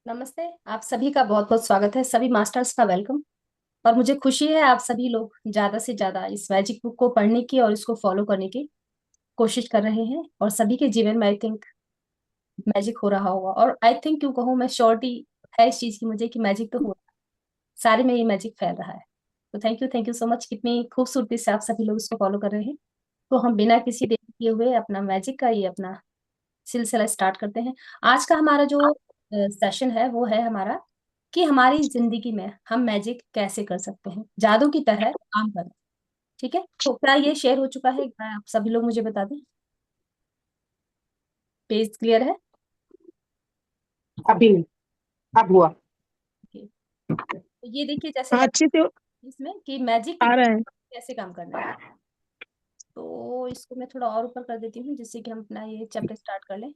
नमस्ते। आप सभी का बहुत बहुत स्वागत है, सभी मास्टर्स का वेलकम। और मुझे खुशी है आप सभी लोग ज्यादा से ज्यादा इस मैजिक बुक को पढ़ने की और इसको फॉलो करने की कोशिश कर रहे हैं। और सभी के जीवन में आई थिंक मैजिक हो रहा होगा। और आई थिंक क्यों कहूँ, मैं श्योरिटी है इस चीज की मुझे कि मैजिक तो हो रहा है, सारे में ये मैजिक फैल रहा है। तो थैंक यू सो मच, कितनी खूबसूरती से आप सभी लोग इसको फॉलो कर रहे हैं। तो हम बिना किसी देरी किए हुए अपना मैजिक का ये अपना सिलसिला स्टार्ट करते हैं। आज का हमारा जो सेशन है वो है हमारा कि हमारी जिंदगी में हम मैजिक कैसे कर सकते हैं, जादू की तरह काम करें। ठीक है, तो क्या ये शेयर हो चुका है? एक बार आप सभी लोग मुझे बता दें, पेज क्लियर है? अभी नहीं। अब हुआ। ओके। तो ये देखिए, जैसे हाँ, अच्छे से इसमें कि मैजिक की आ रहा है। कैसे काम करना है। तो इसको मैं थोड़ा और ऊपर कर देती हूँ जिससे कि हम अपना ये चैप्टर स्टार्ट कर लें।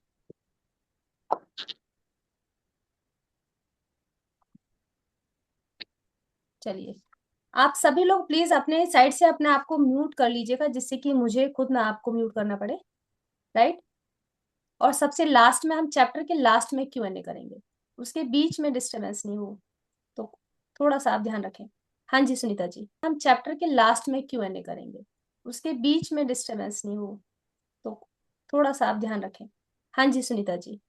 चलिए, आप सभी लोग प्लीज अपने साइड से अपने आप को म्यूट कर लीजिएगा जिससे कि मुझे खुद ना आपको म्यूट करना पड़े। राइट। और सबसे लास्ट में हम चैप्टर के लास्ट में Q&A करेंगे, उसके बीच में डिस्टरबेंस नहीं हो। तो थोड़ा सा आप ध्यान रखें। हाँ जी सुनीता जी, हम चैप्टर के लास्ट में Q&A करेंगे, उसके बीच में डिस्टरबेंस नहीं हो। तो थोड़ा सा आप ध्यान रखें। हाँ जी सुनीता जी,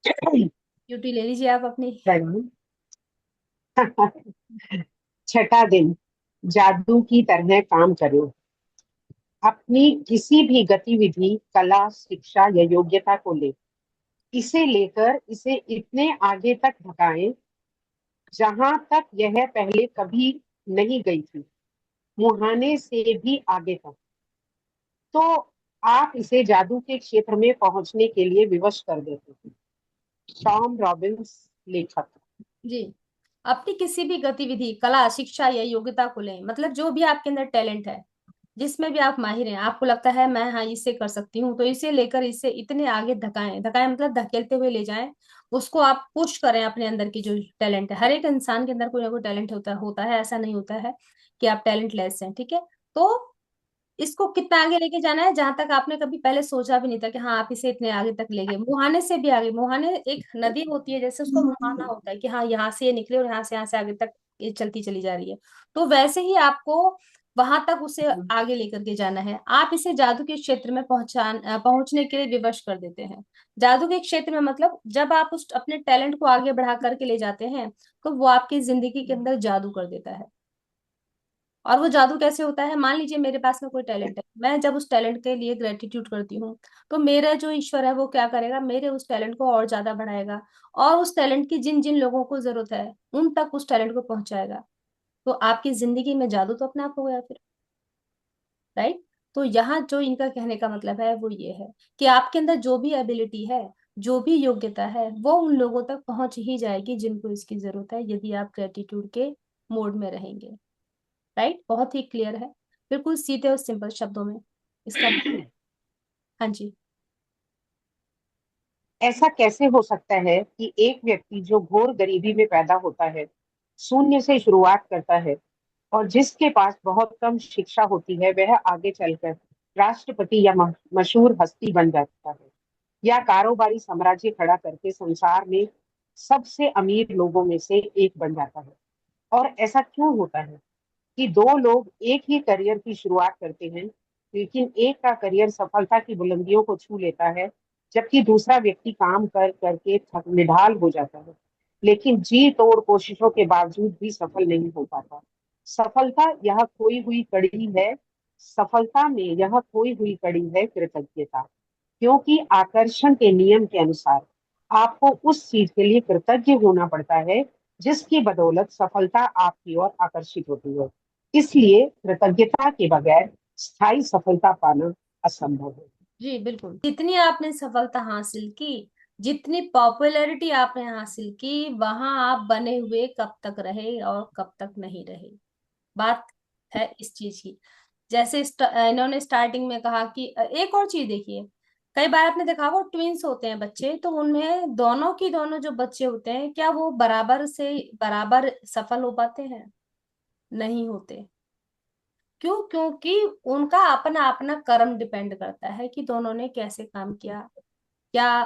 ड्यूटी ले लीजिए आप अपनी। राइट। छठा दिन, जादू की तरह काम करो। अपनी किसी भी गतिविधि, कला, शिक्षा या योग्यता को ले, इसे लेकर इसे इतने आगे तक भगाएं जहां तक यह पहले कभी नहीं गई थी, मुहाने से भी आगे तक। तो आप इसे जादू के क्षेत्र में पहुंचने के लिए विवश कर देते हैं। टॉम रॉबिन्स, लेखक। जी, अपनी किसी भी गतिविधि, कला, शिक्षा या योग्यता को लें, मतलब जो भी आपके अंदर टैलेंट है, जिसमें भी आप माहिर हैं, आपको लगता है मैं हाँ इससे कर सकती हूँ, तो इसे लेकर इसे इतने आगे धकाएं, धकाएं मतलब धकेलते हुए ले जाएं। उसको आप पुश करें, अपने अंदर की जो टैलेंट है, हर एक इंसान के अंदर कोई ना कोई टैलेंट होता है, ऐसा नहीं होता है कि आप टैलेंट लेस हैं। ठीक है, तो इसको कितना आगे लेके जाना है जहां तक आपने कभी पहले सोचा भी नहीं था कि हाँ आप इसे इतने आगे तक ले गए, मुहाने से भी आगे। मुहाने एक नदी होती है, जैसे उसको मुहाना होता है कि हाँ यहाँ से ये निकले और यहाँ से आगे तक ये चलती चली जा रही है। तो वैसे ही आपको वहां तक उसे आगे लेकर के जाना है। आप इसे जादू के क्षेत्र में पहुंचने के लिए विवश कर देते हैं। जादू के क्षेत्र में मतलब जब आप उस अपने टैलेंट को आगे बढ़ा करके ले जाते हैं, तो वो आपकी जिंदगी के अंदर जादू कर देता है। और वो जादू कैसे होता है? मान लीजिए मेरे पास में कोई टैलेंट है, मैं जब उस टैलेंट के लिए ग्रेटिट्यूड करती हूँ, तो मेरा जो ईश्वर है वो क्या करेगा, मेरे उस टैलेंट को और ज्यादा बढ़ाएगा। और उस टैलेंट की जिन जिन लोगों को जरूरत है उन तक उस टैलेंट को पहुंचाएगा। तो आपकी जिंदगी में जादू तो अपने आप हो गया फिर। राइट। तो यहाँ जो इनका कहने का मतलब है वो ये है कि आपके अंदर जो भी एबिलिटी है, जो भी योग्यता है, वो उन लोगों तक पहुंच ही जाएगी जिनको इसकी जरूरत है, यदि आप ग्रेटिट्यूड के मोड में रहेंगे। राइट, बहुत ही क्लियर है, बिल्कुल सीधे और सिंपल शब्दों में इसका। हाँ जी। ऐसा कैसे हो सकता है कि एक व्यक्ति जो घोर गरीबी में पैदा होता है, शून्य से शुरुआत करता है, और जिसके पास बहुत कम शिक्षा होती है, वह आगे चलकर राष्ट्रपति या मशहूर हस्ती बन जाता है, या कारोबारी साम्राज्य खड़ा करके संसार में सबसे अमीर लोगों में से एक बन जाता है? और ऐसा क्यों होता है कि दो लोग एक ही करियर की शुरुआत करते हैं, लेकिन एक का करियर सफलता की बुलंदियों को छू लेता है, जबकि दूसरा व्यक्ति काम कर करके थक निढाल हो जाता है, लेकिन जी तोड़ कोशिशों के बावजूद भी सफल नहीं हो पाता? सफलता यह खोई हुई कड़ी है। सफलता में यह खोई हुई कड़ी है कृतज्ञता, क्योंकि आकर्षण के नियम के अनुसार आपको उस चीज के लिए कृतज्ञ होना पड़ता है जिसकी बदौलत सफलता आपकी ओर आकर्षित होती है। इसलिए कृतज्ञता के बगैर स्थायी सफलता पाना असंभव है। जी बिल्कुल, जितनी आपने सफलता हासिल की, जितनी पॉपुलैरिटी आपने हासिल की, वहां आप बने हुए कब तक रहे और कब तक नहीं रहे, बात है इस चीज की। जैसे इन्होंने स्टार्टिंग में कहा कि एक और चीज देखिए, कई बार आपने देखा होगा ट्विंस होते हैं बच्चे, तो उनमें दोनों की दोनों जो बच्चे होते हैं, क्या वो बराबर से बराबर सफल हो पाते हैं? नहीं होते। क्यों? क्योंकि उनका अपना अपना कर्म डिपेंड करता है कि दोनों ने कैसे काम किया, क्या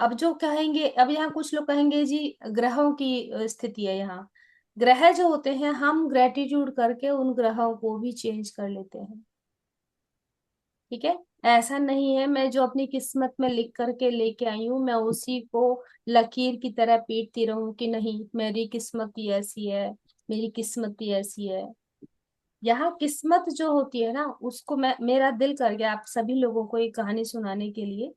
अब जो कहेंगे, अब यहाँ कुछ लोग कहेंगे जी ग्रहों की स्थिति है यहाँ। ग्रह जो होते हैं, हम ग्रेटिट्यूड करके उन ग्रहों को भी चेंज कर लेते हैं। ठीक है। ऐसा नहीं है मैं जो अपनी किस्मत में लिख करके लेके आई हूँ मैं उसी को लकीर की तरह पीटती रहूं कि नहीं मेरी किस्मत ही ऐसी है, मेरी किस्मत ही ऐसी है। यहाँ किस्मत जो होती है ना, उसको मैं, मेरा दिल कर गया आप सभी लोगों को एक कहानी सुनाने के लिए।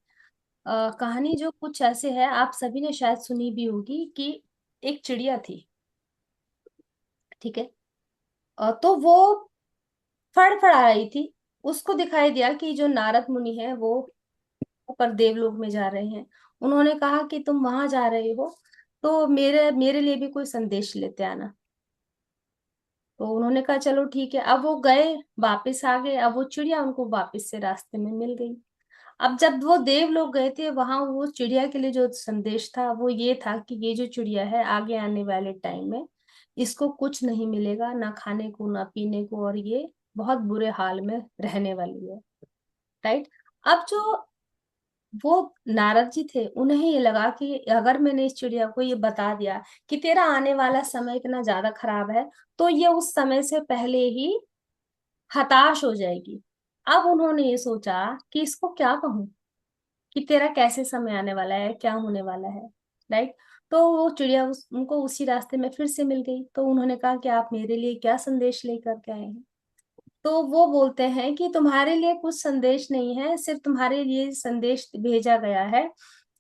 कहानी जो कुछ ऐसे है, आप सभी ने शायद सुनी भी होगी कि एक चिड़िया थी। ठीक है। तो वो फड़फड़ा रही थी। उसको दिखाई दिया कि जो नारद मुनि है वो ऊपर देवलोक में जा रहे हैं। उन्होंने कहा कि तुम वहां जा रहे हो तो मेरे मेरे लिए भी कोई संदेश लेते आना। तो उन्होंने कहा चलो ठीक है। अब वो गए, वापस आ गए। अब वो चिड़िया उनको वापस से रास्ते में मिल गई। अब जब वो देवलोक गए थे वहां, वो चिड़िया के लिए जो संदेश था वो ये था कि ये जो चिड़िया है आगे आने वाले टाइम में इसको कुछ नहीं मिलेगा, ना खाने को ना पीने को, और ये बहुत बुरे हाल में रहने वाली है। राइट। अब जो वो नारद जी थे उन्हें ये लगा कि अगर मैंने इस चिड़िया को ये बता दिया कि तेरा आने वाला समय इतना ज्यादा खराब है, तो ये उस समय से पहले ही हताश हो जाएगी। अब उन्होंने ये सोचा कि इसको क्या कहूं कि तेरा कैसे समय आने वाला है, क्या होने वाला है। राइट। तो वो चिड़िया उनको उसी रास्ते में फिर से मिल गई। तो उन्होंने कहा कि आप मेरे लिए क्या संदेश लेकर के आए हैं। तो वो बोलते हैं कि तुम्हारे लिए कुछ संदेश नहीं है, सिर्फ तुम्हारे लिए संदेश भेजा गया है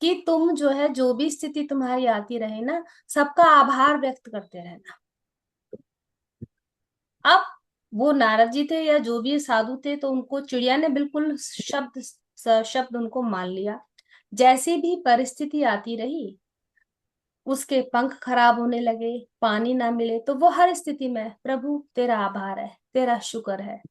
कि तुम जो है, जो भी स्थिति तुम्हारी आती रहे ना, सबका आभार व्यक्त करते रहना। अब वो नारद जी थे या जो भी साधु थे, तो उनको चिड़िया ने बिल्कुल शब्द शब्द उनको मान लिया। जैसी भी परिस्थिति आती रही, उसके पंख खराब होने लगे, पानी ना मिले, तो वो हर स्थिति में प्रभु तेरा आभार है, तेरा शुक्र है,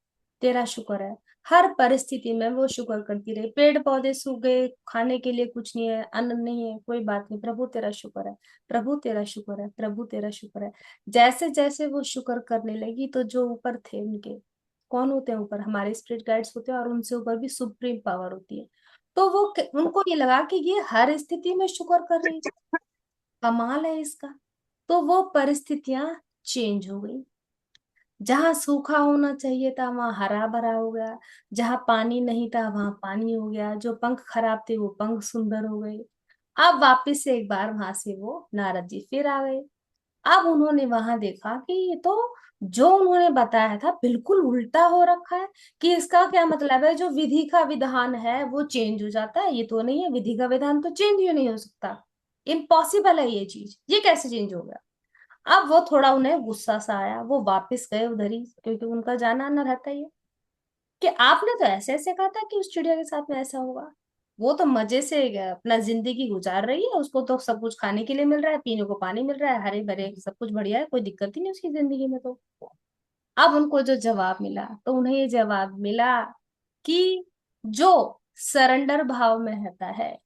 तेरा शुक्र है। हर परिस्थिति में वो शुक्र करती रही। पेड़ पौधे सूख गए, खाने के लिए कुछ नहीं है, अन्न नहीं है, कोई बात नहीं, प्रभु तेरा शुक्र है, प्रभु तेरा शुक्र है, प्रभु तेरा शुक्र है। जैसे जैसे वो शुक्र करने लगी, तो जो ऊपर थे उनके, कौन होते हैं ऊपर, हमारे स्पिरिट गाइड्स होते हैं, और उनसे ऊपर भी सुप्रीम पावर होती है। तो वो उनको ये लगा कि ये हर स्थिति में शुक्र कर रही, कमाल है इसका। तो वो परिस्थितियां चेंज हो गई। जहां सूखा होना चाहिए था वहां हरा भरा हो गया, जहां पानी नहीं था वहां पानी हो गया, जो पंख खराब थे वो पंख सुंदर हो गए। अब वापस से एक बार वहां से वो नारद जी फिर आ गए। अब उन्होंने वहां देखा कि ये तो जो उन्होंने बताया था बिल्कुल उल्टा हो रखा है। कि इसका क्या मतलब है, जो विधि का विधान है वो चेंज हो जाता है, ये तो नहीं है, विधि का विधान तो चेंज ही नहीं हो सकता। इम्पॉसिबल है ये चीज, ये कैसे चेंज हो गया। अब वो थोड़ा उन्हें गुस्सा सा आया, वो वापस गए उधर ही, क्योंकि उनका जाना आना रहता ही है। कि आपने तो ऐसे ऐसे कहा था कि उस चिड़िया के साथ में ऐसा होगा। वो तो मजे से अपना जिंदगी गुजार रही है, उसको तो सब कुछ खाने के लिए मिल रहा है, पीने को पानी मिल रहा है, हरे भरे सब कुछ बढ़िया है, कोई दिक्कत ही नहीं उसकी जिंदगी में तो। अब उनको जो जवाब मिला, तो उन्हें ये जवाब मिला कि जो सरेंडर भाव में रहता है,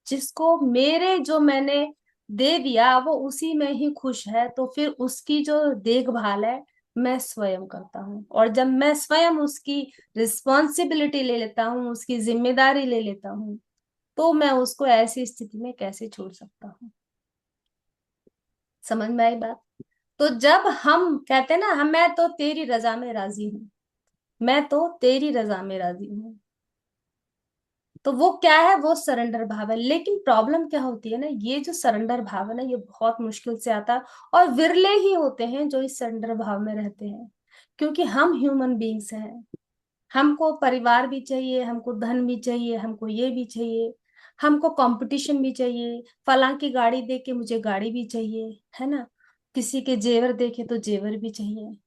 जिसको मेरे जो मैंने दे दिया वो उसी में ही खुश है, तो फिर उसकी जो देखभाल है मैं स्वयं करता हूँ। और जब मैं स्वयं उसकी रिस्पॉन्सिबिलिटी ले लेता हूँ, उसकी जिम्मेदारी ले लेता हूँ, तो मैं उसको ऐसी स्थिति में कैसे छोड़ सकता हूँ। समझ में आई बात। तो जब हम कहते हैं ना, हम, मैं तो तेरी रजा में राजी हूँ, मैं तो तेरी रजा में राजी हूँ, तो वो क्या है, वो सरेंडर भाव है। लेकिन प्रॉब्लम क्या होती है ना, ये जो सरेंडर भाव है ना, ये बहुत मुश्किल से आता है। और विरले ही होते हैं जो इस सरेंडर भाव में रहते हैं, क्योंकि हम ह्यूमन बींग्स हैं। हमको परिवार भी चाहिए, हमको धन भी चाहिए, हमको ये भी चाहिए, हमको कंपटीशन भी चाहिए। फलां की गाड़ी देख के मुझे गाड़ी भी चाहिए, है ना। किसी के जेवर देखे तो जेवर भी चाहिए,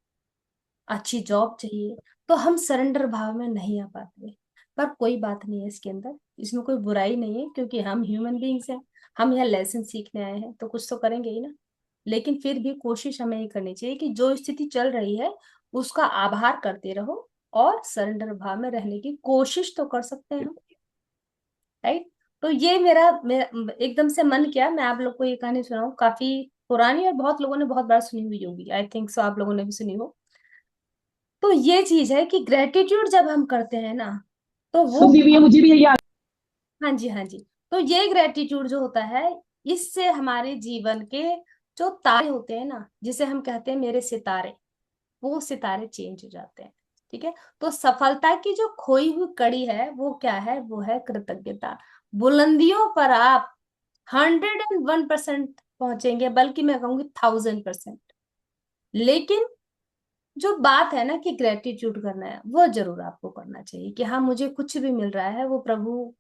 अच्छी जॉब चाहिए। तो हम सरेंडर भाव में नहीं आ पाते। पर कोई बात नहीं है इसके अंदर, इसमें कोई बुराई नहीं है, क्योंकि हम ह्यूमन बींग्स हैं। हम यहाँ लेसन सीखने आए हैं तो कुछ तो करेंगे ही ना। लेकिन फिर भी कोशिश हमें ये करनी चाहिए कि जो स्थिति चल रही है उसका आभार करते रहो, और सरेंडर भाव में रहने की कोशिश तो कर सकते हैं हम। राइट। तो ये मेरा मेरा एकदम से मन किया मैं आप लोग को ये कहानी सुनाऊं, काफी पुरानी, और बहुत लोगों ने बहुत बार सुनी हुई होगी, आई थिंक सो आप लोगों ने भी सुनी हो। तो ये चीज है कि ग्रेटिट्यूड जब हम करते हैं ना, तो वो, सुननी भी है, मुझे भी यही याद। हाँ जी हाँ जी, तो ये ग्रेटिट्यूड जो होता है, इससे हमारे जीवन के जो तारे होते हैं ना, जिसे हम कहते हैं मेरे सितारे, वो सितारे चेंज हो जाते हैं। ठीक है। तो सफलता की जो खोई हुई कड़ी है वो क्या है? वो है कृतज्ञता। बुलंदियों पर आप 101% पहुंचेंगे, बल्कि मैं कहूंगी 1000%। लेकिन जो बात है ना कि ग्रेटिट्यूड करना है, वो जरूर आपको करना चाहिए कि हाँ, मुझे कुछ भी मिल रहा है वो प्रभु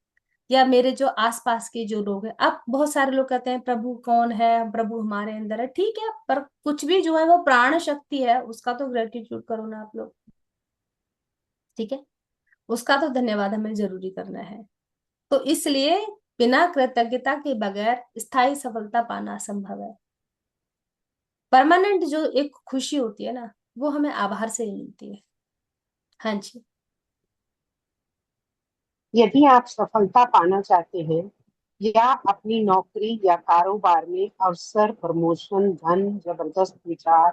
या मेरे जो आसपास के जो लोग हैं। अब बहुत सारे लोग कहते हैं प्रभु कौन है, प्रभु हमारे अंदर है। ठीक है, पर कुछ भी जो है वो प्राण शक्ति है, उसका तो ग्रेटिट्यूड करो ना आप लोग। ठीक है, उसका तो धन्यवाद हमें जरूरी करना है। तो इसलिए बिना कृतज्ञता के बगैर स्थायी सफलता पाना असंभव है। परमानेंट जो एक खुशी होती है ना, वो हमें आभार से ही मिलती है। हाँ जी। यदि आप सफलता पाना चाहते हैं या अपनी नौकरी या कारोबार में अवसर, प्रमोशन, धन, जबरदस्त विचार,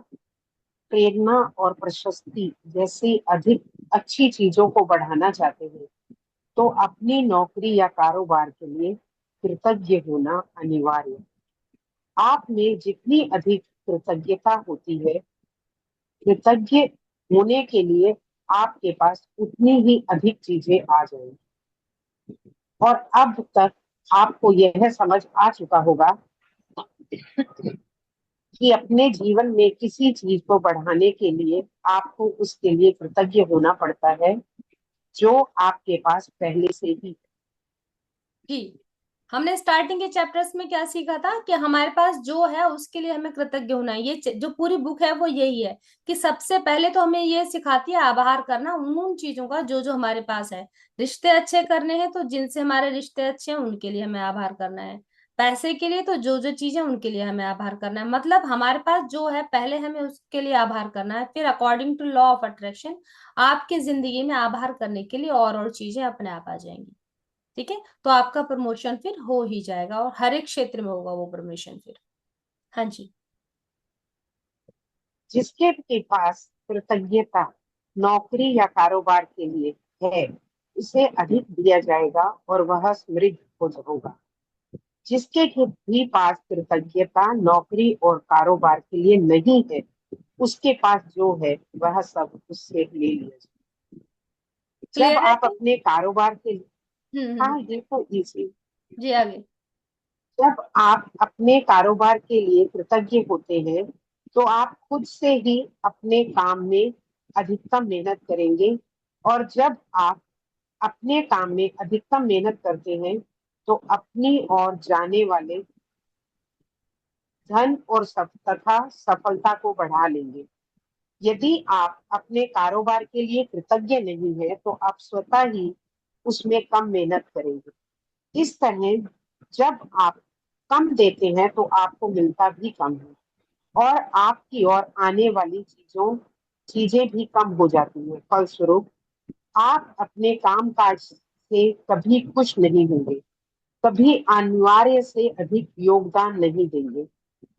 प्रेरणा और प्रशस्ति जैसी अधिक अच्छी चीजों को बढ़ाना चाहते हैं, तो अपनी नौकरी या कारोबार के लिए कृतज्ञ होना अनिवार्य है। आप में जितनी अधिक कृतज्ञता होती है, कृतज्ञ होने के लिए आपके पास उतनी ही अधिक चीजें आ जाएंगी। और अब तक आपको यह समझ आ चुका होगा कि अपने जीवन में किसी चीज को बढ़ाने के लिए आपको उसके लिए कृतज्ञ होना पड़ता है, जो आपके पास पहले से ही। जी, हमने स्टार्टिंग के चैप्टर्स में क्या सीखा था कि हमारे पास जो है उसके लिए हमें कृतज्ञ होना है। जो पूरी बुक है वो यही है कि सबसे पहले तो हमें ये सिखाती है आभार करना उन चीजों का जो जो हमारे पास है। रिश्ते अच्छे करने हैं तो जिनसे हमारे रिश्ते अच्छे हैं उनके लिए हमें आभार करना है। पैसे के लिए तो जो जो चीजें उनके लिए हमें आभार करना है। मतलब हमारे पास जो है पहले हमें उसके लिए आभार करना है, फिर according to law of attraction आपकी जिंदगी में आभार करने के लिए और चीजें अपने आप आ जाएंगी। ठीक है, तो आपका प्रमोशन फिर हो ही जाएगा और हर एक क्षेत्र में होगा वो प्रमोशन फिर। हाँ जी। जिसके के पास कृतज्ञता नौकरी या कारोबार के लिए है, उसे अधिक दिया जाएगा और वह समृद्ध हो होगा। जिसके भी पास कृतज्ञता नौकरी और कारोबार के लिए नहीं है, उसके पास जो है वह सब उससे ले लिया जाए। जब क्लियर है आप कि? अपने कारोबार के, हम्म। हाँ ये तो इजी। जी, आगे। जब आप अपने कारोबार के लिए कृतज्ञ होते हैं, तो आप खुद से ही अपने काम में अधिकतम मेहनत करेंगे। और जब आप अपने काम में अधिकतम मेहनत करते हैं, तो अपनी ओर जाने वाले धन और तथा सफलता को बढ़ा लेंगे। यदि आप अपने कारोबार के लिए कृतज्ञ नहीं है, तो आप स्वतः ही उसमें कम मेहनत करेंगे। इस तरह जब आप कम देते हैं तो आपको मिलता भी कम है, और आपकी ओर आने वाली चीजें भी कम हो जाती हैं। फलस्वरूप आप अपने काम काज से कभी खुश नहीं होंगे, कभी अनिवार्य से अधिक योगदान नहीं देंगे,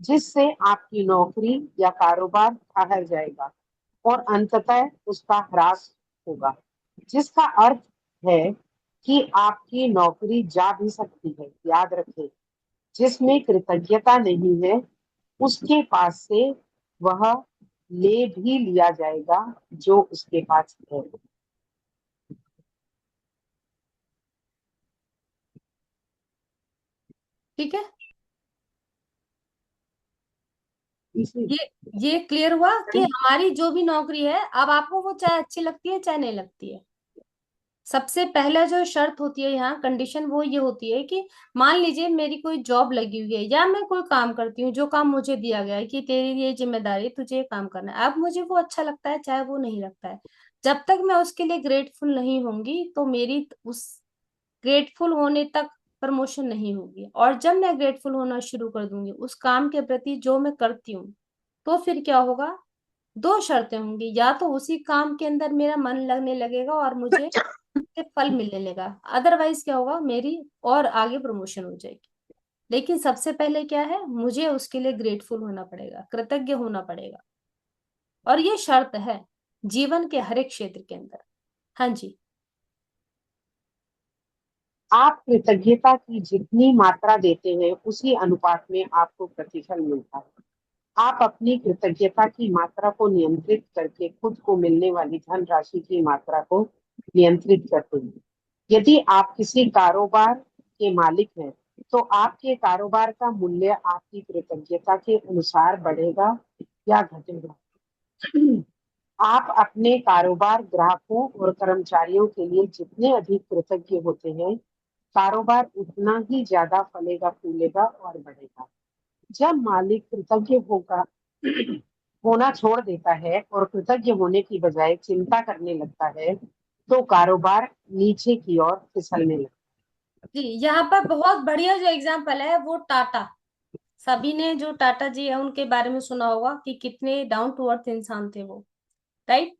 जिससे आपकी नौकरी या कारोबार ठहर जाएगा और अंततः उसका ह्रास होगा। जिसका अर्थ है कि आपकी नौकरी जा भी सकती है। याद रखें, जिसमें कृतज्ञता नहीं है, उसके पास से वह ले भी लिया जाएगा जो उसके पास है। ठीक है, इसी ये क्लियर हुआ कि हमारी जो भी नौकरी है, अब आपको वो चाहे अच्छी लगती है चाहे नहीं लगती है, सबसे पहला जो शर्त होती है यहाँ कंडीशन वो ये होती है कि मान लीजिए मेरी कोई जॉब लगी हुई है या मैं कोई काम करती हूँ, जो काम मुझे दिया गया है कि तेरी ये जिम्मेदारी, तुझे ये काम करना है। अब मुझे वो अच्छा लगता है चाहे वो नहीं लगता है, जब तक मैं उसके लिए ग्रेटफुल नहीं होंगी तो मेरी उस ग्रेटफुल होने तक प्रमोशन नहीं होगी। और जब मैं ग्रेटफुल होना शुरू कर दूंगी उस काम के प्रति जो मैं करती हूँ, तो फिर क्या होगा? दो शर्तें होंगी, या तो उसी काम के अंदर मेरा मन लगने लगेगा और मुझे से फल मिलने लगा, अदरवाइज क्या होगा? मेरी और आगे प्रमोशन हो जाएगी। लेकिन सबसे पहले क्या है? मुझे उसके लिए ग्रेटफुल होना पड़ेगा, कृतज्ञ होना पड़ेगा। और ये शर्त है जीवन के हर एक क्षेत्र के अंदर। हाँ जी। आप कृतज्ञता की जितनी मात्रा देते हैं उसी अनुपात में आपको प्रतिफल मिलता है। आप अपनी कृतज्ञता की मात्रा को नियंत्रित करके खुद को मिलने वाली धनराशि की मात्रा को नियंत्रित करते हैं। यदि आप किसी कारोबार के मालिक हैं, तो आपके कारोबार का मूल्य आपकी कृतज्ञता के अनुसार बढ़ेगा या घटेगा। आप अपने कारोबार, ग्राहकों और कर्मचारियों के लिए जितने अधिक कृतज्ञ होते हैं, कारोबार उतना ही ज्यादा फलेगा, फूलेगा और बढ़ेगा। जब मालिक कृतज्ञ होगा होना छोड़ देता है और कृतज्ञ होने की बजाय चिंता करने लगता है, तो कारोबार नीचे की ओर फिसलने लगता जी, यहाँ पर बहुत बढ़िया जो एग्जाम्पल है वो टाटा। सभी ने जो टाटा जी है उनके बारे में सुना होगा कि कितने डाउन टू अर्थ इंसान थे वो, राइट।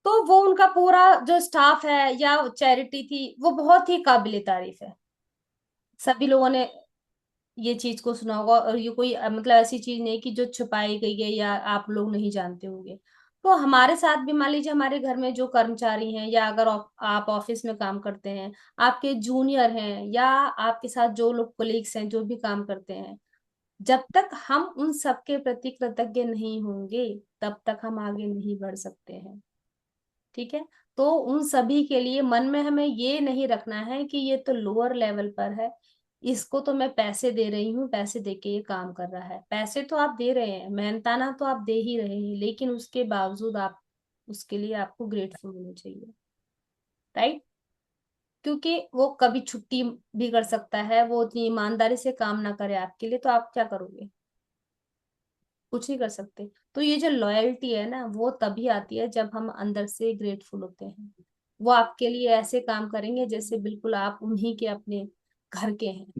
तो वो उनका पूरा जो स्टाफ है या चैरिटी थी वो बहुत ही काबिले तारीफ है। सभी लोगों ने ये चीज को सुना होगा, और ये कोई मतलब ऐसी चीज नहीं कि जो छुपाई गई है या आप लोग नहीं जानते होंगे। तो हमारे साथ भी मान लीजिए हमारे घर में जो कर्मचारी हैं, या अगर आप ऑफिस में काम करते हैं, आपके जूनियर हैं, या आपके साथ जो लोग कोलीग्स हैं जो भी काम करते हैं, जब तक हम उन सबके प्रति कृतज्ञ नहीं होंगे तब तक हम आगे नहीं बढ़ सकते हैं। ठीक है। तो उन सभी के लिए मन में हमें ये नहीं रखना है कि ये तो लोअर लेवल पर है, इसको तो मैं पैसे दे रही हूँ, पैसे दे के ये काम कर रहा है। पैसे तो आप दे रहे हैं, मेहनताना तो आप दे ही रहे हैं, लेकिन उसके बावजूद आप उसके लिए आपको ग्रेटफुल होना चाहिए, राइट। क्योंकि वो कभी छुट्टी भी कर सकता है, वो उतनी ईमानदारी से काम ना करे आपके लिए, तो आप क्या करोगे? कुछ नहीं कर सकते। तो ये जो लॉयल्टी है ना, वो तभी आती है जब हम अंदर से ग्रेटफुल होते हैं। वो आपके लिए ऐसे काम करेंगे जैसे बिल्कुल आप उन्हीं के अपने घर के हैं।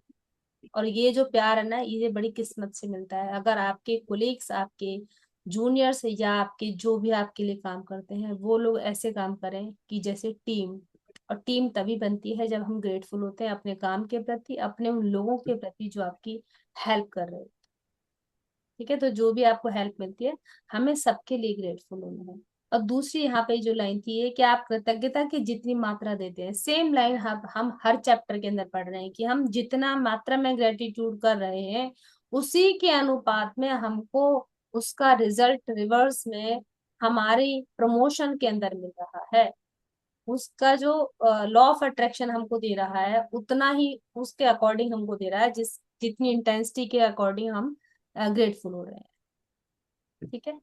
और ये जो प्यार है ना, ये बड़ी किस्मत से मिलता है। अगर आपके कोलीग्स, आपके जूनियर्स या आपके जो भी आपके लिए काम करते हैं, वो लोग ऐसे काम करें कि जैसे टीम। और टीम तभी बनती है जब हम ग्रेटफुल होते हैं अपने काम के प्रति, अपने उन लोगों के प्रति जो आपकी हेल्प कर रहे हैं। ठीक है। तो जो भी आपको हेल्प मिलती है, हमें सबके लिए ग्रेटफुल होना है। और दूसरी यहाँ पे जो लाइन थी ये कि आप कृतज्ञता की जितनी मात्रा देते हैं, सेम लाइन हम हर चैप्टर के अंदर पढ़ रहे हैं कि हम जितना मात्रा में ग्रेटिट्यूड कर रहे हैं, उसी के अनुपात में हमको उसका रिजल्ट रिवर्स में हमारी प्रमोशन के अंदर मिल रहा है। उसका जो लॉ ऑफ अट्रैक्शन हमको दे रहा है, उतना ही उसके अकॉर्डिंग हमको दे रहा है, जितनी इंटेंसिटी के अकॉर्डिंग हम ग्रेटफुल हो रहे हैं। ठीक है।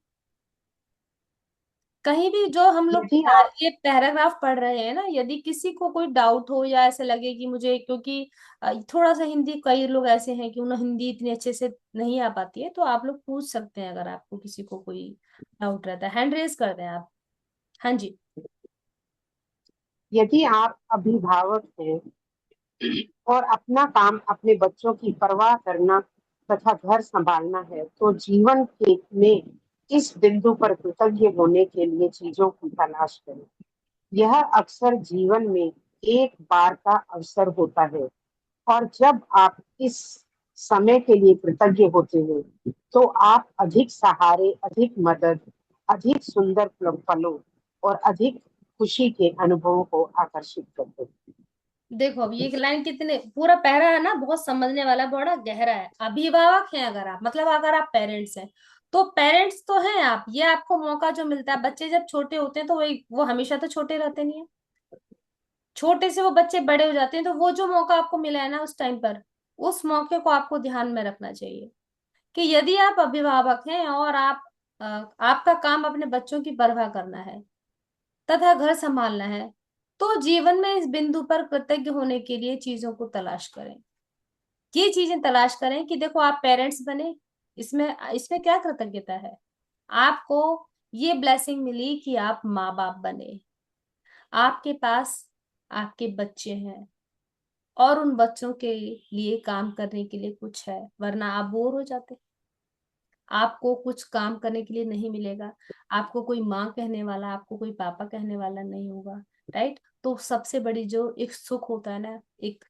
कहीं भी जो हम है। लोग यदि आप ये पैराग्राफ पढ़ रहे हैं ना, यदि किसी को कोई डाउट हो या ऐसे लगे कि मुझे, क्योंकि थोड़ा सा हिंदी, कई लोग ऐसे हैं कि उन्हें हिंदी इतनी अच्छे से नहीं आ पाती है, तो आप लोग पूछ सकते हैं अगर आपको किसी को कोई डाउट रहता है, हैंड रेज कर दें आप। हाँ जी। यदि आप अभिभावक हैं और अपना काम अपने बच्चों की परवाह करना तथा घर संभालना है, तो जीवन के में इस बिंदु पर कृतज्ञ होने के लिए चीजों की तलाश करें। यह अक्सर जीवन में एक बार का अवसर होता है, और जब आप इस समय के लिए कृतज्ञ होते हैं, तो आप अधिक सहारे, अधिक मदद, अधिक सुंदर पलों और अधिक खुशी के अनुभवों को आकर्षित करते हैं। देखो अब ये लाइन कितने पूरा पैरा है ना, बहुत समझने वाला है, बड़ा गहरा है। अभिभावक हैं अगर आप, मतलब अगर आप पेरेंट्स हैं, तो पेरेंट्स तो हैं आप, ये आपको मौका जो मिलता है, बच्चे जब छोटे होते हैं तो वो हमेशा तो छोटे रहते नहीं है। छोटे से वो बच्चे बड़े हो जाते हैं, तो वो जो मौका आपको मिला है ना उस टाइम पर, उस मौके को आपको ध्यान में रखना चाहिए कि यदि आप अभिभावक हैं और आपका काम अपने बच्चों की परवाह करना है तथा घर संभालना है, तो जीवन में इस बिंदु पर कृतज्ञ होने के लिए चीजों को तलाश करें। ये चीजें तलाश करें कि देखो आप पेरेंट्स बने, इसमें इसमें क्या कृतज्ञता है? आपको ये ब्लेसिंग मिली कि आप माँ बाप बने, आपके पास आपके बच्चे हैं, और उन बच्चों के लिए काम करने के लिए कुछ है, वरना आप बोर हो जाते। आपको कुछ काम करने के लिए नहीं मिलेगा, आपको कोई माँ कहने वाला, आपको कोई पापा कहने वाला नहीं होगा, राइट। तो सबसे बड़ी जो एक सुख होता है ना, एक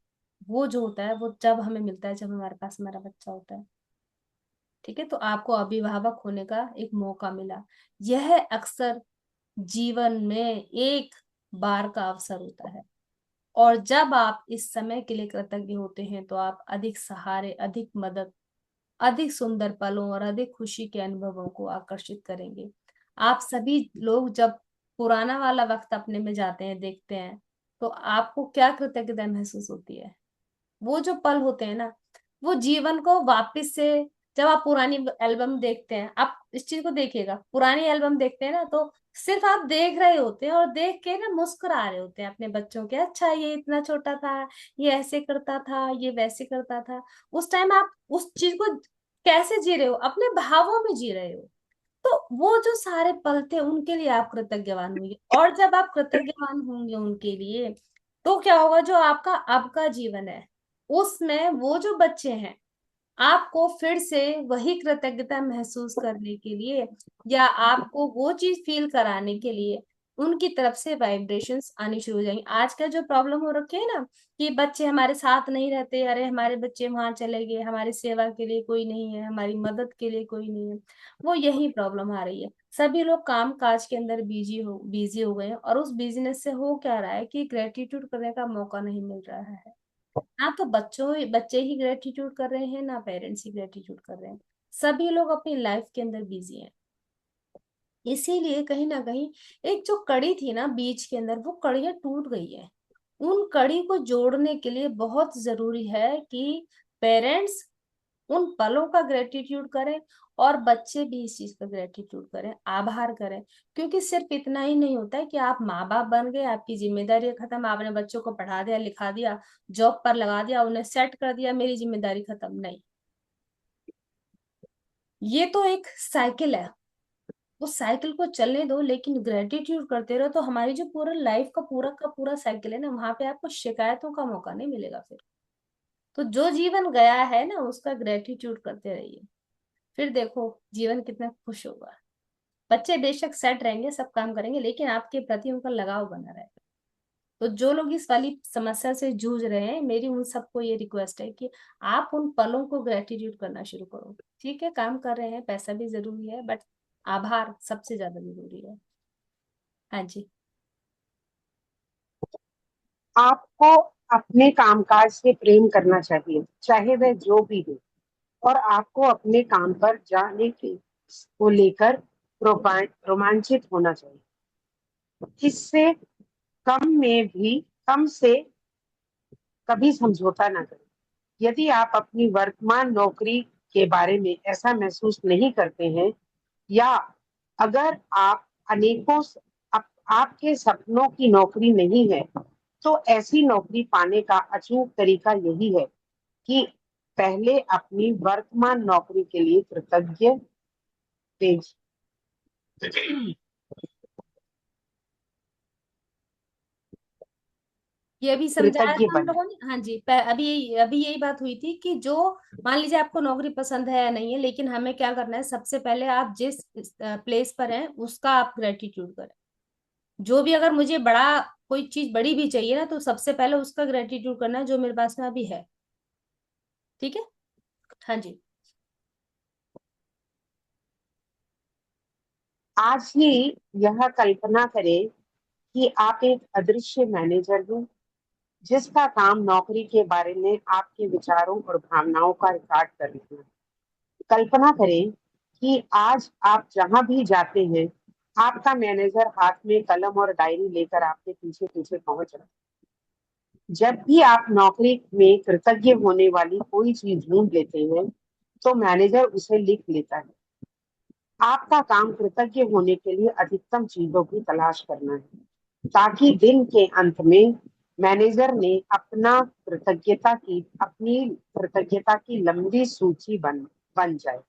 वो जो होता है वो जब हमें मिलता है जब हमारे पास हमारा बच्चा होता है। ठीक है। तो आपको अभिभावक होने का एक मौका मिला। यह अक्सर जीवन में एक बार का अवसर होता है, और जब आप इस समय के लिए कृतज्ञ होते हैं तो आप अधिक सहारे, अधिक मदद, अधिक सुंदर पलों और अधिक खुशी के अनुभवों को आकर्षित करेंगे। आप सभी लोग जब पुराना वाला वक्त अपने में जाते हैं, देखते हैं, तो आपको क्या कृतज्ञता महसूस होती है? वो जो पल होते हैं ना, वो जीवन को वापस से, जब आप पुरानी एल्बम देखते हैं, आप इस चीज को देखिएगा, पुरानी एल्बम देखते हैं ना, तो सिर्फ आप देख रहे होते हैं और देख के ना मुस्कुरा रहे होते हैं अपने बच्चों के, अच्छा ये इतना छोटा था, ये ऐसे करता था, ये वैसे करता था। उस टाइम आप उस चीज को कैसे जी रहे हो, अपने भावों में जी रहे हो। तो वो जो सारे पल थे उनके लिए आप कृतज्ञवान होंगे, और जब आप कृतज्ञवान होंगे उनके लिए, तो क्या होगा, जो आपका अब का जीवन है उसमें वो जो बच्चे हैं, आपको फिर से वही कृतज्ञता महसूस करने के लिए या आपको वो चीज फील कराने के लिए उनकी तरफ से वाइब्रेशंस आनी शुरू हो जाएंगी। आज का जो प्रॉब्लम हो रखी है ना, कि बच्चे हमारे साथ नहीं रहते, अरे हमारे बच्चे वहां चले गए, हमारी सेवा के लिए कोई नहीं है, हमारी मदद के लिए कोई नहीं है, वो यही प्रॉब्लम आ रही है। सभी लोग काम काज के अंदर बिजी हो गए हैं, और उस बिजनेस से हो क्या रहा है कि ग्रेटिट्यूड करने का मौका नहीं मिल रहा है। हाँ, तो बच्चे ही ग्रेटिट्यूड कर रहे हैं ना, पेरेंट्स ही ग्रेटिट्यूड कर रहे हैं। सभी लोग अपनी लाइफ के अंदर बिजी हैं। इसीलिए कहीं ना कहीं एक जो कड़ी थी ना बीच के अंदर, वो कड़ियां टूट गई है। उन कड़ी को जोड़ने के लिए बहुत जरूरी है कि पेरेंट्स उन पलों का ग्रेटिट्यूड करें, और बच्चे भी इस चीज का ग्रेटिट्यूड करें, आभार करें। क्योंकि सिर्फ इतना ही नहीं होता है कि आप माँ बाप बन गए, आपकी जिम्मेदारी खत्म, आपने बच्चों को पढ़ा दिया, लिखा दिया, जॉब पर लगा दिया, उन्हें सेट कर दिया, मेरी जिम्मेदारी खत्म, नहीं। ये तो एक साइकिल है, उस साइकिल को चलने दो, लेकिन ग्रेटिट्यूड करते रहो, तो हमारी जो पूरा लाइफ का पूरा साइकिल है ना, वहां पे आपको शिकायतों का मौका नहीं मिलेगा फिर। तो जो जीवन गया है ना, उसका ग्रेटिट्यूड करते रहिए, फिर देखो जीवन कितना खुश होगा। बच्चे बेशक सेट रहेंगे, सब काम करेंगे, लेकिन आपके प्रति उनका लगाव बना रहेगा। तो जो लोग इस वाली समस्या से जूझ रहे हैं, मेरी उन सबको ये रिक्वेस्ट है कि आप उन पलों को ग्रेटिट्यूड करना शुरू करो। ठीक है, काम कर रहे हैं, पैसा भी जरूरी है, बट आभार सबसे ज्यादा जरूरी है। हाँ जी। आपको अपने कामकाज से प्रेम करना चाहिए, चाहे वह जो भी हो। और आपको अपने काम पर जाने के को लेकर रोमांचित होना चाहिए। इससे कम से कभी समझौता ना करें। यदि आप अपनी वर्तमान नौकरी के बारे में ऐसा महसूस नहीं करते हैं, या अगर आप अनेकों आपके सपनों की नौकरी नहीं है, तो ऐसी नौकरी पाने का अचूक तरीका यही है कि पहले अपनी वर्तमान नौकरी के लिए तेज ये अभी समझाया कृतज्ञ था हम बने। लोगों ने, हाँ जी। अभी यही बात हुई थी कि जो, मान लीजिए आपको नौकरी पसंद है या नहीं है, लेकिन हमें क्या करना है, सबसे पहले आप जिस प्लेस पर हैं उसका आप ग्रेटिट्यूड करें। जो भी, अगर मुझे बड़ा कोई चीज बड़ी भी चाहिए ना, तो सबसे पहले उसका ग्रेटिट्यूड करना है जो मेरे पास में अभी है। ठीक है। हाँ जी। आज ही यह कल्पना करें कि आप एक अदृश्य मैनेजर हैं, जिसका काम नौकरी के बारे में आपके विचारों और भावनाओं का रिकॉर्ड करना है। कल्पना करें कि आज आप जहां भी जाते हैं, आपका मैनेजर हाथ में कलम और डायरी लेकर आपके पीछे पीछे पहुंच रहा है। जब भी आप नौकरी में कृतज्ञ होने वाली कोई चीज ढूंढ लेते हैं, तो मैनेजर उसे लिख लेता है। आपका काम कृतज्ञ होने के लिए अधिकतम चीजों की तलाश करना है, ताकि दिन के अंत में मैनेजर ने अपनी कृतज्ञता की लंबी सूची बन जाए।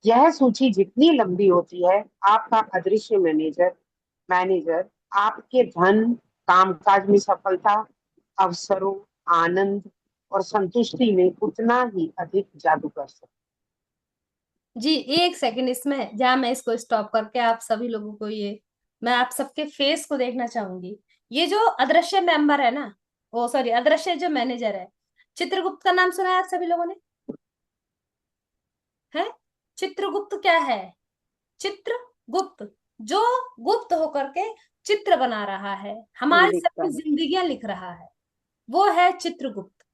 यह सूची जितनी लंबी होती है, आपका अदृश्य मैनेजर आपके धन, कामकाज में सफलता, अवसरों, आनंद और संतुष्टि में उतना ही अधिक जादू कर सकता जी, एक सेकंड, इसमें जहाँ मैं इसको स्टॉप करके आप सभी लोगों को ये, मैं आप सबके फेस को देखना चाहूंगी। ये जो अदृश्य मेंबर है ना, ओ सॉरी, अदृश्य जो मैनेजर है, चित्रगुप्त का नाम सुना है आप सभी लोगों ने? है, चित्रगुप्त क्या है? चित्रगुप्त, जो गुप्त होकर के चित्र बना रहा है, है। हमारी लिखता सबकी है। जिंदगियां लिख रहा है। वो है चित्रगुप्त।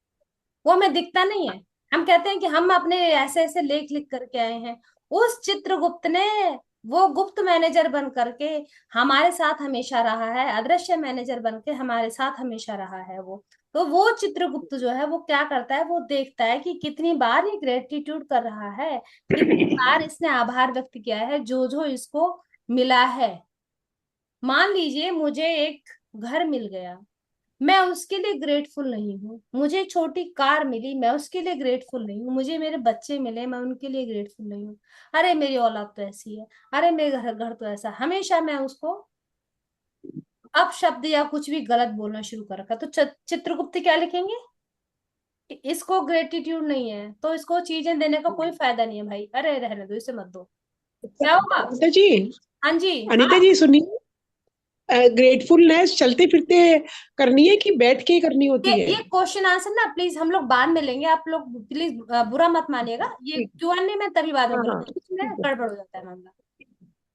वो हमें दिखता नहीं है। हम कहते हैं कि हम अपने ऐसे ऐसे लेख लिख करके आए हैं। उस चित्रगुप्त ने, वो गुप्त मैनेजर बन करके हमारे साथ हमेशा रहा है, अदृश्य मैनेजर बन के हमारे साथ हमेशा रहा है वो। तो वो चित्रगुप्त जो है वो क्या करता है, वो देखता है कि कितनी बार ये ग्रेटिट्यूड कर रहा है, कितनी बार इसने आभार व्यक्त किया है जो जो इसको मिला है। मान लीजिए मुझे एक घर मिल गया, मैं उसके लिए ग्रेटफुल नहीं हूँ। मुझे छोटी कार मिली, मैं उसके लिए ग्रेटफुल नहीं हूँ। मुझे मेरे बच्चे मिले, मैं उनके लिए ग्रेटफुल नहीं हूँ। अरे मेरी औलाद तो ऐसी है, अरे मेरे घर घर तो ऐसा, हमेशा मैं उसको अपशब्द या कुछ भी गलत बोलना शुरू कर रखा। तो चित्रगुप्त क्या लिखेंगे कि इसको ग्रेटिट्यूड नहीं है तो इसको चीजें देने का कोई फायदा नहीं है भाई, अरे रहने दो, इसे मत दो। क्या होगा? अनीता जी, हाँ जी। अनीता हाँ, जी सुनिए, ग्रेटफुलनेस चलते फिरते करनी है कि बैठ के करनी ये होती है? ये क्वेश्चन आंसर ना प्लीज हम लोग बाद में लेंगे, आप लोग प्लीज बुरा मत मानिएगा। ये ठीक। Q&A में तभी बाद में हाँ हाँ, बोलेंगे, इसमें ठीक है। गड़बड़ हो जाता है मामला।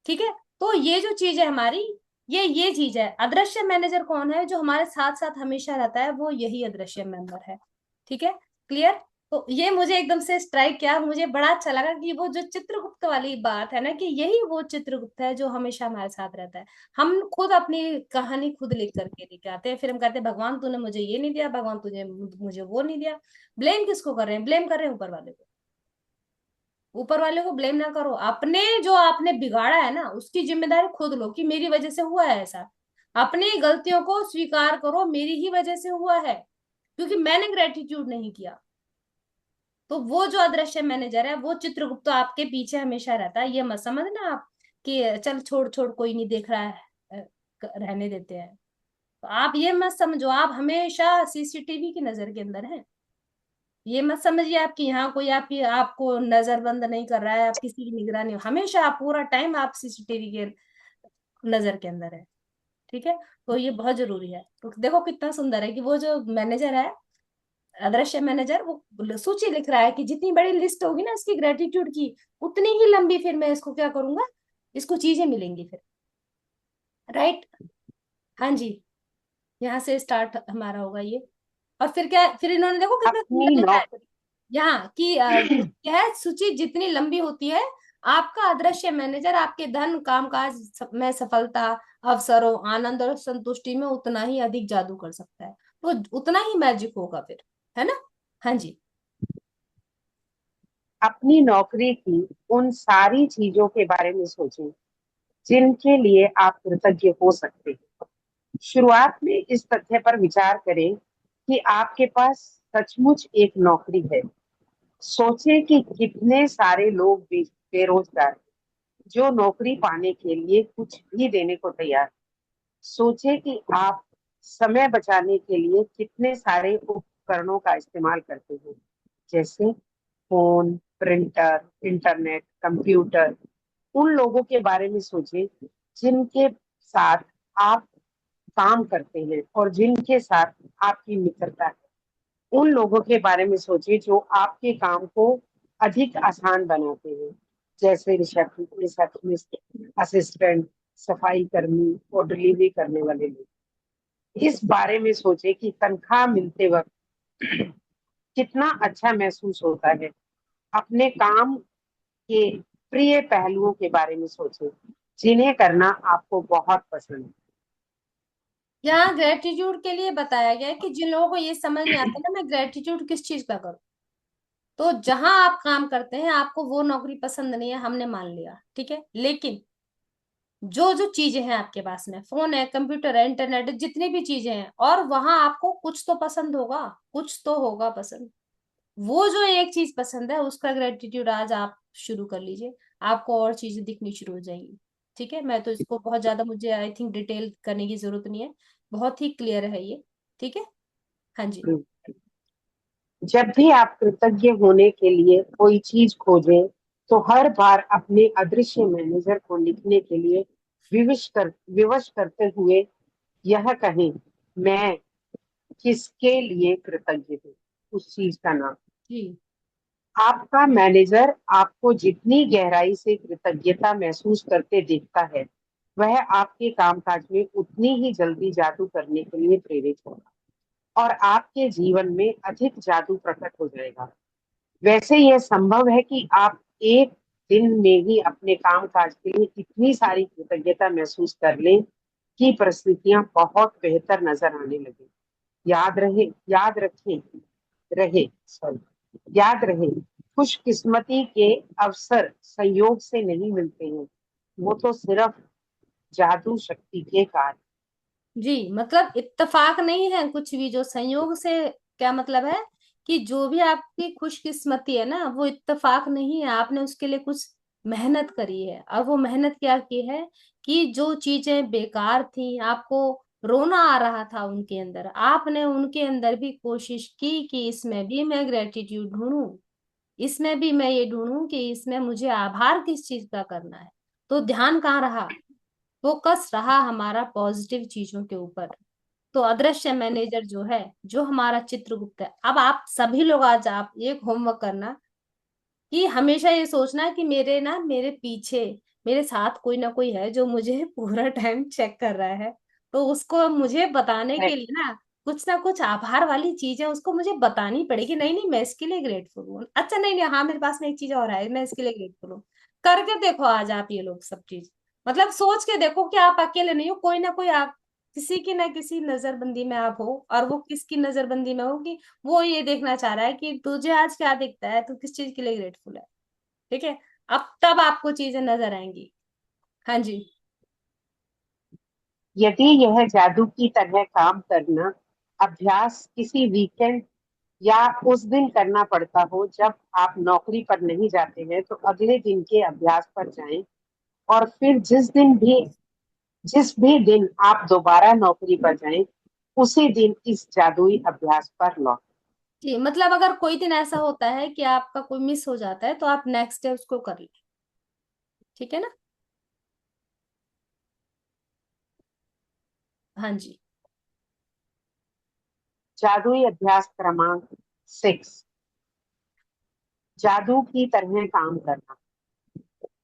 ठीक है। तो ये जो चीज है हमारी, ये चीज है। अदृश्य मैनेजर कौन है जो हमारे साथ साथ हमेशा रहता है? वो यही अदृश्य मेंबर है। ठीक है, क्लियर। तो ये मुझे एकदम से स्ट्राइक किया, मुझे बड़ा अच्छा लगा कि वो जो चित्रगुप्त वाली बात है ना, कि यही वो चित्रगुप्त है जो हमेशा हमारे साथ रहता है। हम खुद अपनी कहानी खुद लिख करके लेके आते हैं, फिर हम कहते हैं भगवान तूने मुझे ये नहीं दिया, भगवान तुझे मुझे वो नहीं दिया। ब्लेम किसको कर रहे हैं? ब्लेम कर रहे हैं ऊपर वाले को। ऊपर वाले को ब्लेम ना करो, अपने जो आपने बिगाड़ा है ना उसकी जिम्मेदारी खुद लो कि मेरी वजह से हुआ है ऐसा। अपनी गलतियों को स्वीकार करो, मेरी ही वजह से हुआ है, क्योंकि मैंने ग्रेटिट्यूड नहीं किया। तो वो जो अदृश्य मैनेजर है वो चित्रगुप्त तो आपके पीछे हमेशा रहता है। ये मत समझना आप कि चल छोड़ छोड़ कोई नहीं देख रहा है, रहने देते हैं। तो आप ये मत समझो, आप हमेशा सीसीटीवी की नजर के अंदर हैं। ये मत समझिए आप कि यहाँ कोई आपकी आपको नजरबंद नहीं कर रहा है, आप किसी की निगरानी, हमेशा आप पूरा टाइम आप सीसीटीवी के नजर के अंदर है। ठीक है। तो ये बहुत जरूरी है। तो देखो कितना सुंदर है कि वो जो मैनेजर है, अदृश्य मैनेजर, वो सूची लिख रहा है कि जितनी बड़ी लिस्ट होगी ना इसकी ग्रेटिट्यूड की, उतनी ही लंबी फिर मैं इसको क्या करूंगा, इसको चीजें मिलेंगी फिर। राइट। हाँ जी। यहाँ से स्टार्ट हमारा होगा ये। और फिर क्या, फिर इन्होंने देखो कितना अपनी सुंदर लिखा है नौकरी। यहाँ की क्या है, सूची जितनी लंबी होती है, आपका अदृश्य मैनेजर आपके धन कामकाज में सफलता, अवसरों, आनंद और संतुष्टि में उतना ही अधिक जादू कर सकता है। तो उतना ही मैजिक होगा फिर, है ना? हाँ जी। अपनी नौकरी की उन सारी चीजों के बारे में सोचें जिनके लिए आप कृतज्ञ हो सकते हैं। शुरुआत में इस तथ्य पर विचार करें कि आपके पास सचमुच एक नौकरी है। सोचें कि कितने सारे लोग बेरोजगार हैं, जो नौकरी पाने के लिए कुछ भी देने को तैयार हैं। सोचें कि आप समय बचाने के लिए कितने सारे उपकरणों का इस्तेमाल करते हैं, जैसे फोन, प्रिंटर, इंटरनेट, कंप्यूटर। उन लोगों के बारे में सोचें जिनके साथ आप काम करते हैं और जिनके साथ आपकी मित्रता है। उन लोगों के बारे में सोचिए जो आपके काम को अधिक आसान बनाते हैं, जैसे रिसेप्शनिस्ट, असिस्टेंट, सफाई कर्मी और डिलीवरी करने वाले लोग। इस बारे में सोचे कि तनख्वाह मिलते वक्त कितना अच्छा महसूस होता है। अपने काम के प्रिय पहलुओं के बारे में सोचें जिन्हें करना आपको बहुत पसंद है। यहाँ ग्रेटिट्यूड के लिए बताया गया है कि जिन लोगों को ये समझ नहीं आता ना मैं ग्रेटिट्यूड किस चीज का करूँ, तो जहां आप काम करते हैं आपको वो नौकरी पसंद नहीं है, हमने मान लिया, ठीक है। लेकिन जो जो चीजें हैं आपके पास में, फोन है, कंप्यूटर है, इंटरनेट है, जितनी भी चीजें हैं, और वहां आपको कुछ तो पसंद होगा, कुछ तो होगा पसंद। वो जो एक चीज पसंद है उसका ग्रेटिट्यूड आज आप शुरू कर लीजिए, आपको और चीजें दिखनी शुरू हो जाएंगी। ठीक है। मैं तो इसको बहुत ज्यादा, मुझे आई थिंक डिटेल करने की जरूरत नहीं है, बहुत ही क्लियर है ये। ठीक है। हाँ जी। जब भी आप कृतज्ञ होने के लिए कोई चीज खोजें, तो हर बार अपने अदृश्य मैनेजर को लिखने के लिए विवश करते हुए यह कहें, मैं किसके लिए कृतज्ञ हूँ, उस चीज का नाम। जी। आपका मैनेजर आपको जितनी गहराई से कृतज्ञता महसूस करते देखता है, वह आपके कामकाज में उतनी ही जल्दी जादू करने के लिए प्रेरित होगा। और आपके जीवन में अधिक जादू प्रकट हो जाएगा। वैसे यह संभव है कि आप एक दिन में ही अपने काम काज के लिए इतनी सारी कृतज्ञता महसूस कर लें कि परिस्थितियां बहुत बेहतर नजर आने लगे। याद रखें रहे सॉरी याद रहे, खुशकिस्मती के अवसर संयोग से नहीं मिलते हैं, वो तो सिर्फ जादू शक्ति के कार्य। जी, मतलब इत्तेफाक नहीं है कुछ भी जो संयोग से। क्या मतलब है कि जो भी आपकी खुशकिस्मती है ना, वो इत्तेफाक नहीं है, आपने उसके लिए कुछ मेहनत करी है। और वो मेहनत क्या की है कि जो चीजें बेकार थी, आपको रोना आ रहा था उनके अंदर, आपने उनके अंदर भी कोशिश की कि इसमें भी मैं ग्रेटिट्यूड ढूंढूं, इसमें भी मैं ये ढूंढूं कि इसमें मुझे आभार किस चीज का करना है। तो ध्यान कहाँ रहा, फोकस रहा हमारा पॉजिटिव चीजों के ऊपर। तो अदृश्य मैनेजर जो है, जो हमारा चित्रगुप्त है, अब आप सभी लोग आज आप एक होमवर्क करना कि हमेशा ये सोचना कि मेरे पीछे, मेरे साथ कोई ना कोई है जो मुझे पूरा टाइम चेक कर रहा है। तो उसको मुझे बताने के लिए ना कुछ आभार वाली चीज है, उसको मुझे बतानी पड़ेगी। नहीं नहीं, मैं इसके लिए ग्रेटफुल हूँ। अच्छा नहीं नहीं, हाँ मेरे पास में एक चीज और है, मैं इसके लिए ग्रेटफुल हूँ। करके देखो आज आप ये लोग सब चीज, मतलब सोच के देखो कि आप अकेले नहीं हो, कोई ना कोई आप किसी की ना किसी नजरबंदी में आप हो। और वो किसकी नजरबंदी में हो कि वो ये देखना चाह रहा है कि तुझे आज क्या दिखता है, तू किस चीज के लिए ग्रेटफुल है। ठीक है, अब तब आपको चीजें नजर आएंगी। हाँ जी। यदि यह जादू की तरह काम करना अभ्यास किसी वीकेंड या उस दिन करना पड़ता हो जब आप नौकरी पर नहीं जाते हैं, तो अगले दिन के अभ्यास पर जाएं और फिर जिस भी दिन आप दोबारा नौकरी पर जाएं, उसी दिन इस जादुई अभ्यास पर लौटें। जी, मतलब अगर कोई दिन ऐसा होता है कि आपका कोई मिस हो जाता है, तो आप नेक्स्ट डे उसको कर ले। ठीक है ना। हाँ जी। जादुई अभ्यास क्रमांक 6, जादू की तरह काम करना।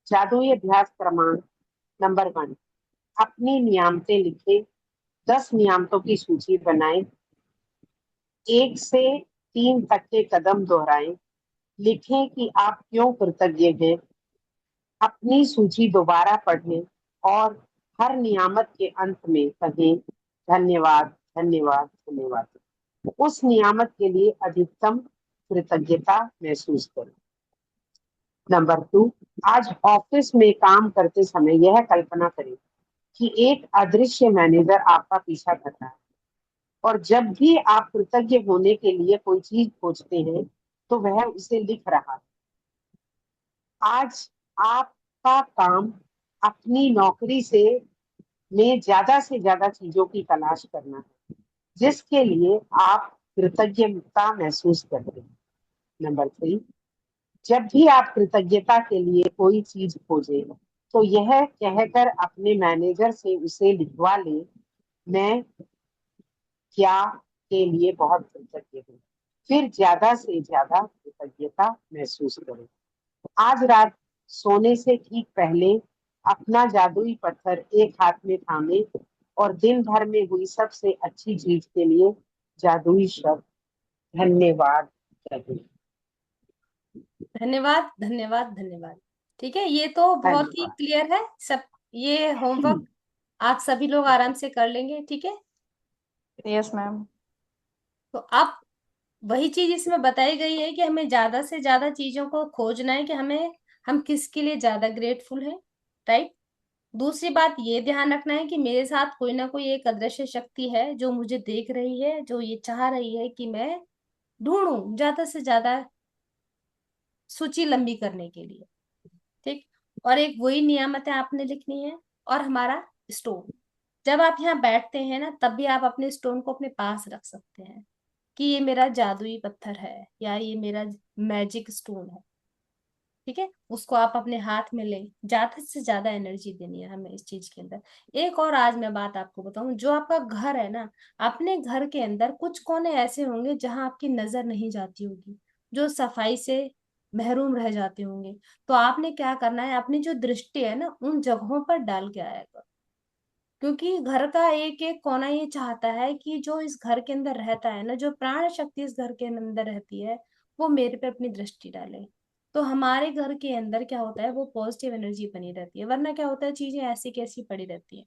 जादुई अभ्यास क्रमांक नंबर 1, अपनी नियामतें लिखें। 10 नियामतों की सूची बनाएं। 1 से 3 तक के कदम दोहराएं। लिखें कि आप क्यों कृतज्ञ हैं। अपनी सूची दोबारा पढ़ें और हर नियामत के अंत में कहें धन्यवाद, धन्यवाद, धन्यवाद। उस नियामत के लिए अधिकतम कृतज्ञता महसूस करें। नंबर 2, आज ऑफिस में काम करते समय यह कल्पना करें कि एक अदृश्य मैनेजर आपका पीछा कर रहा है, और जब भी आप कृतज्ञ होने के लिए कोई चीज खोजते हैं, तो वह उसे लिख रहा है। आज आपका काम अपनी नौकरी से ज्यादा चीजों की तलाश करना है जिसके लिए आप कृतज्ञता महसूस करते हैं। नंबर 3, जब भी आप कृतज्ञता के लिए कोई चीज खोजें, तो यह कहकर अपने मैनेजर से उसे लिखवा लें, मैं क्या के लिए बहुत कृतज्ञ हूँ। फिर ज्यादा से ज्यादा कृतज्ञता महसूस करें। आज रात सोने से ठीक पहले अपना जादुई पत्थर एक हाथ में थामे और दिन भर में हुई सबसे अच्छी चीज के लिए जादुई शब्द धन्यवाद कहें। धन्यवाद धन्यवाद धन्यवाद। ठीक है, ये तो बहुत ही धन्यवाद। क्लियर है सब। ये होमवर्क आप सभी लोग आराम से कर लेंगे। ठीक है। Yes ma'am. तो अब वही चीज इसमें बताई गई है कि हमें ज्यादा से ज्यादा चीजों को खोजना है कि हम किसके लिए ज्यादा ग्रेटफुल हैं। राइट। दूसरी बात ये ध्यान रखना है कि मेरे साथ कोई ना कोई एक अदृश्य शक्ति है जो मुझे देख रही है, जो ये चाह रही है कि मैं ढूंढूं ज्यादा से ज्यादा सूची लंबी करने के लिए। ठीक। और एक वही नियामत है आपने लिखनी है। और हमारा स्टोन, जब आप यहाँ बैठते हैं ना, तब भी आप अपने स्टोन को अपने पास रख सकते हैं कि ये मेरा जादुई पत्थर है या ये मेरा मैजिक स्टोन है। ठीक है, उसको आप अपने हाथ में लें। ज्यादा से ज्यादा एनर्जी देनी है हमें इस चीज के अंदर। एक और आज मैं बात आपको बताऊं, जो आपका घर है ना, अपने घर के अंदर कुछ कोने ऐसे होंगे जहां आपकी नजर नहीं जाती होगी, जो सफाई से महरूम रह जाते होंगे। तो आपने क्या करना है, अपनी जो दृष्टि है ना, उन जगहों पर डाल के आया करो। क्योंकि घर का एक एक कोना ये चाहता है कि जो इस घर के अंदर रहता है ना, जो प्राण शक्ति इस घर के अंदर रहती है, वो मेरे पे अपनी दृष्टि डाले। तो हमारे घर के अंदर क्या होता है, वो पॉजिटिव एनर्जी बनी रहती है। वरना क्या होता है, चीजें ऐसी कैसी पड़ी रहती है।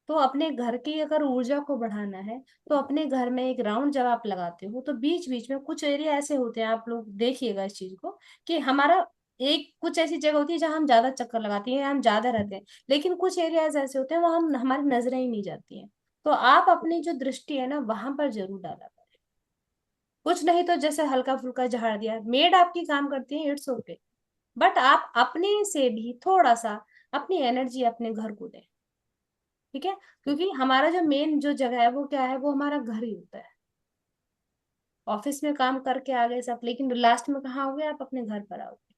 तो अपने घर की अगर ऊर्जा को बढ़ाना है, तो अपने घर में एक राउंड जब आप लगाते हो, तो बीच बीच में कुछ एरिया ऐसे होते हैं, आप लोग देखिएगा इस चीज को, कि हमारा एक कुछ ऐसी जगह होती है जहां हम ज्यादा चक्कर लगाते हैं, हम ज्यादा रहते हैं, लेकिन कुछ एरियाज ऐसे होते हैं वहां हम हमारी नजरें ही नहीं जाती हैं। तो आप अपनी जो दृष्टि है ना, वहां पर जरूर डाला करें। कुछ नहीं तो जैसे हल्का फुल्का झाड़ दिया, मेड आपकी काम करती है, इट्स ओके। बट आप अपने से भी थोड़ा सा अपनी एनर्जी अपने घर को दें। ठीक है, क्योंकि हमारा जो मेन जो जगह है वो क्या है, वो हमारा घर ही होता है। ऑफिस में काम करके आ गए सब, लेकिन लास्ट में कहाँ आओगे, आप अपने घर पर आओगे।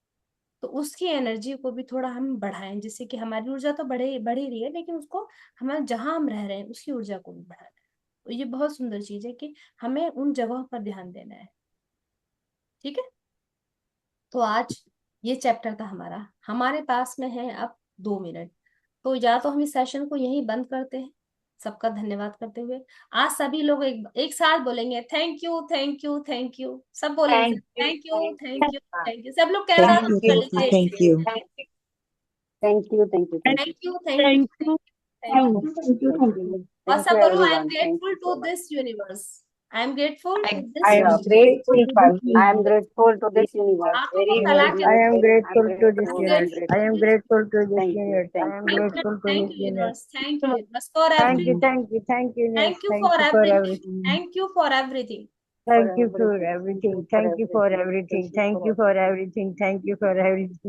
तो उसकी एनर्जी को भी थोड़ा हम बढ़ाएं, जिससे कि हमारी ऊर्जा तो बढ़ ही रही है, लेकिन उसको हमें जहां हम रह रहे हैं उसकी ऊर्जा को भी बढ़ाना है। तो ये बहुत सुंदर चीज है कि हमें उन जगहों पर ध्यान देना है। ठीक है, तो आज ये चैप्टर था हमारा। हमारे पास में है अब 2 मिनट। तो या तो हम इस सेशन को यहीं बंद करते हैं, सबका धन्यवाद करते हुए। आज सभी लोग एक साथ बोलेंगे, thank you thank you thank you. सब बोलेंगे, thank you, thank you thank you, thank you thank you. सब लोग कैमरा Thank ऑन you, कर thank you, लीजिए। thank you. Thank you, thank you, thank you, thank thank you, you thank you thank thank you, you thank you. Thank you, और thank सब you बोलो, I am everyone, thank grateful you to so much. This universe. I am grateful to I this am grateful for, I am grateful to this universe. हाथों को Very, फैला very, के I very, am बोलो, very, I'm grateful to this I am grateful, I'm universe. Grateful I to am grateful. This. grateful to this Thank you, universe. I thank am you. grateful to Thank this you, universe. universe. Thank you, universe, for Thank you, everything. thank you, thank you, universe. Thank you Thank for you for everything. everything. Thank you for everything. For Thank you for everything, thank everything. you for Thank you for everything, thank everything. you Thank for you for everything. everything. Thank you for everything.